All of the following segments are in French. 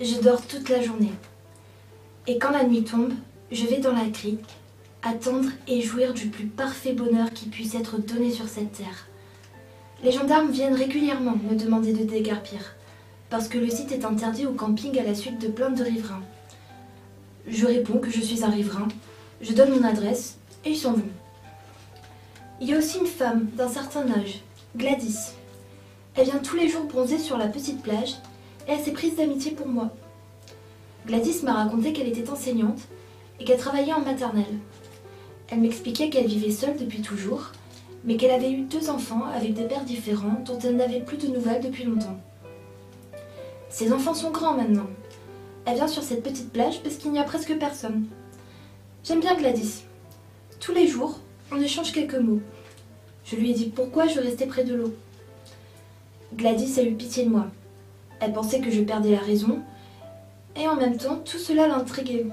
Je dors toute la journée. Et quand la nuit tombe, je vais dans la crique, attendre et jouir du plus parfait bonheur qui puisse être donné sur cette terre. Les gendarmes viennent régulièrement me demander de déguerpir, parce que le site est interdit au camping à la suite de plaintes de riverains. Je réponds que je suis un riverain, je donne mon adresse et ils s'en vont. Il y a aussi une femme d'un certain âge, Gladys. Elle vient tous les jours bronzer sur la petite plage et elle s'est prise d'amitié pour moi. Gladys m'a raconté qu'elle était enseignante et qu'elle travaillait en maternelle. Elle m'expliquait qu'elle vivait seule depuis toujours, mais qu'elle avait eu 2 enfants avec des pères différents dont elle n'avait plus de nouvelles depuis longtemps. Ses enfants sont grands maintenant. Elle vient sur cette petite plage parce qu'il n'y a presque personne. J'aime bien Gladys. Tous les jours, on échange quelques mots. Je lui ai dit pourquoi je restais près de l'eau. Gladys a eu pitié de moi. Elle pensait que je perdais la raison, et en même temps, tout cela l'intriguait.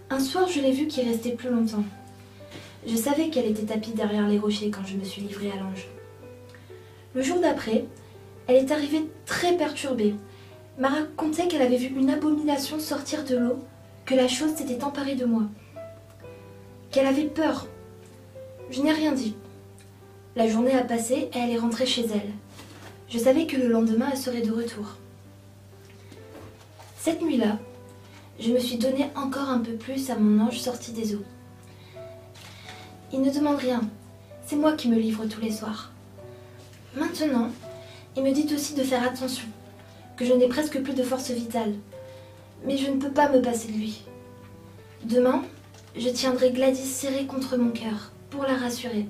Un soir, je l'ai vue qui restait plus longtemps. Je savais qu'elle était tapie derrière les rochers quand je me suis livrée à l'ange. Le jour d'après, elle est arrivée très perturbée. M'a raconté qu'elle avait vu une abomination sortir de l'eau, que la chose s'était emparée de moi. Qu'elle avait peur. Je n'ai rien dit. La journée a passé et elle est rentrée chez elle. Je savais que le lendemain, elle serait de retour. Cette nuit-là, je me suis donné encore un peu plus à mon ange sorti des eaux. Il ne demande rien, c'est moi qui me livre tous les soirs. Maintenant, il me dit aussi de faire attention, que je n'ai presque plus de force vitale, mais je ne peux pas me passer de lui. Demain, je tiendrai Gladys serrée contre mon cœur, pour la rassurer.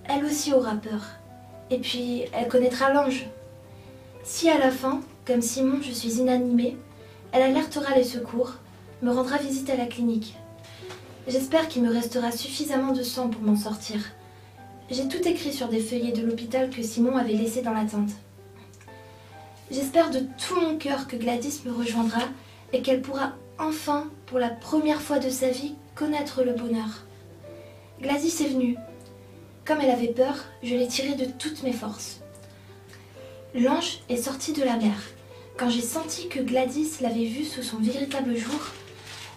Elle aussi aura peur, et puis elle connaîtra l'ange. Si à la fin, comme Simon, je suis inanimée, elle alertera les secours, me rendra visite à la clinique. J'espère qu'il me restera suffisamment de sang pour m'en sortir. J'ai tout écrit sur des feuillets de l'hôpital que Simon avait laissés dans la tente. J'espère de tout mon cœur que Gladys me rejoindra et qu'elle pourra enfin, pour la première fois de sa vie, connaître le bonheur. Gladys est venue. Comme elle avait peur, je l'ai tirée de toutes mes forces. L'ange est sorti de la mer. Quand j'ai senti que Gladys l'avait vue sous son véritable jour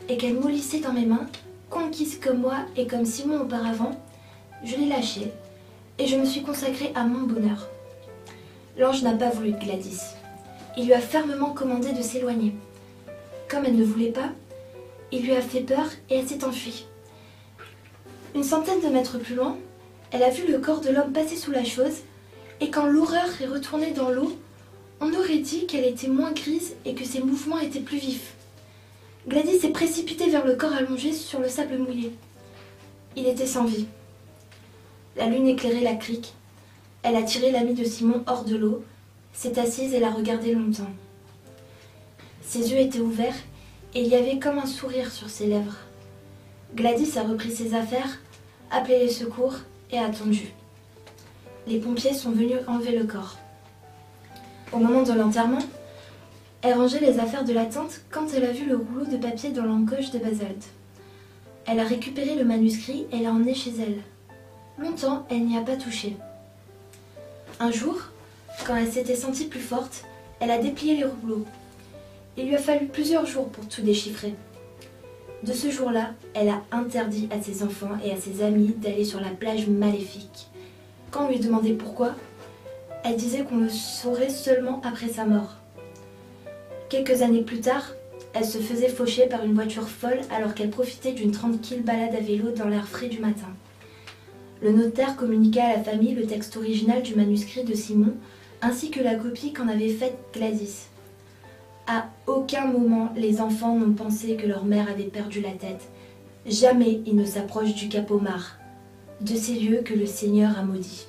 et qu'elle mollissait dans mes mains, conquise comme moi et comme Simon auparavant, je l'ai lâchée et je me suis consacrée à mon bonheur. L'ange n'a pas voulu de Gladys. Il lui a fermement commandé de s'éloigner. Comme elle ne voulait pas, il lui a fait peur et elle s'est enfuie. Une centaine de mètres plus loin, elle a vu le corps de l'homme passer sous la chose et quand l'horreur est retournée dans l'eau, on aurait dit qu'elle était moins grise et que ses mouvements étaient plus vifs. Gladys s'est précipitée vers le corps allongé sur le sable mouillé. Il était sans vie. La lune éclairait la crique. Elle a tiré l'ami de Simon hors de l'eau, s'est assise et l'a regardé longtemps. Ses yeux étaient ouverts et il y avait comme un sourire sur ses lèvres. Gladys a repris ses affaires, appelé les secours et a attendu. Les pompiers sont venus enlever le corps. Au moment de l'enterrement, elle rangeait les affaires de la tente quand elle a vu le rouleau de papier dans l'encoche de basalte. Elle a récupéré le manuscrit et l'a emmené chez elle. Longtemps, elle n'y a pas touché. Un jour, quand elle s'était sentie plus forte, elle a déplié les rouleaux. Il lui a fallu plusieurs jours pour tout déchiffrer. De ce jour-là, elle a interdit à ses enfants et à ses amis d'aller sur la plage maléfique. Quand on lui demandait pourquoi, elle disait qu'on le saurait seulement après sa mort. Quelques années plus tard, elle se faisait faucher par une voiture folle alors qu'elle profitait d'une tranquille balade à vélo dans l'air frais du matin. Le notaire communiqua à la famille le texte original du manuscrit de Simon, ainsi que la copie qu'en avait faite Gladys. À aucun moment, les enfants n'ont pensé que leur mère avait perdu la tête. Jamais ils ne s'approchent du Cap Omar, de ces lieux que le Seigneur a maudits.